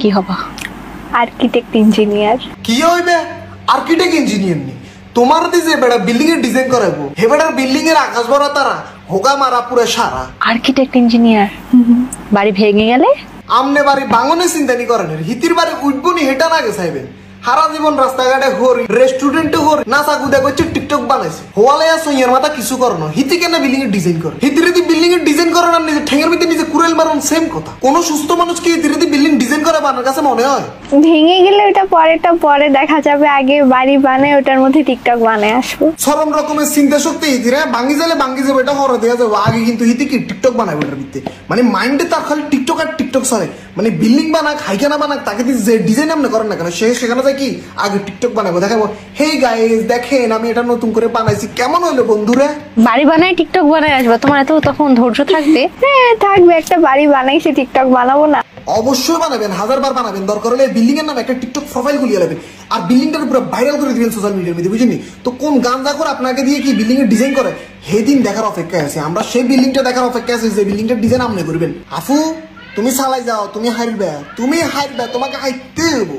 কি হবা? Architect engineer. কি হইবে? আর্কিটেক্ট ইঞ্জিনিয়ার নি তোমার যে বেড়া বিল্ডিং এর ডিজাইন করাবো হে বেড়ার বিল্ডিং এর আকাশ ভরা তারা হোগা মারা পুরো সারা। আর্কিটেক্ট ইঞ্জিনিয়ার বাড়ি ভেঙে গেলে আমনে বাড়ি বাঙনের চিন্তা নি করেন হিতির বাড়ি উঠবো নি হেটা না গে চাইবেন। সারা জীবন রাস্তাঘাটে হরি রেস্টুরেন্টে হরি নাচা গুদা করছে টিকটক বানাইছে হোয়ালে সইয়ের মাথা কিছু করনো হিতি কেন বিল্ডিং এর ডিজাইন করে হিতির যদি বিল্ডিং এর ডিজাইন করে না নিজে ঠেঙের ভিতরে নিজে কুড়াল মারন সেম কথা। কোন সুস্থ মানুষ কি হিতির যদি বিল্ডিং ডিজাইন করে বানার কাছে মনে হয়? ভেঙে গেলে ওটা পরে দেখা যাবে, আগে বাড়ি বানায় ওটার মধ্যে টিকটক বানায় আসবো। সরম রকমের চিন্তা শক্তি হিতিরে ভাঙি যাবে এটা হরে দেওয়া যাবে। আগে কিন্তু হিতি কি টিকটক বানাবে এটার ভিতরে মানে মাইন্ডে তার খালি টিকটক আর টিকটক চলে মানে বিল্ডিং বানাক হাইখানা বানাক তাকে যে ডিজাইন আপনি করেন না কেন সেখানে যায় কি আগে টিকটক বানাবো দেখাবো হেই গাইস দেখেন আমি এটা নতুন করে বানাইছি কেমন হলো বন্ধুরা। বাড়ি বানায় টিকটক বানায় আসবে, তোমার এত তখন ধৈর্য থাকবে? হ্যাঁ থাকবে, একটা বাড়ি বানাইছে টিকটক বানাবো না? অবশ্যই বানাবেন, 1000 বার বানাবেন। দরকার হলে বিল্ডিং এর নামে একটা টিকটক প্রোফাইল খুলিয়ে নেবেন আর বিল্ডিংটাকে পুরো ভাইরাল করে দিবেন সোশ্যাল মিডিয়ার মধ্যে বুঝেনি তো। কোন গাঁজা করে আপনাকে দিয়ে কি বিল্ডিং এর ডিজাইন করে সেদিন দেখার অপেক্ষায় আছে আমরা, সেই বিল্ডিংটা দেখার অপেক্ষায় আছে যে বিল্ডিংটার ডিজাইন আপনি করবেন। আফু তুমি চালাই যাও, তুমি হারবে তোমাকে হাইতে দেবো।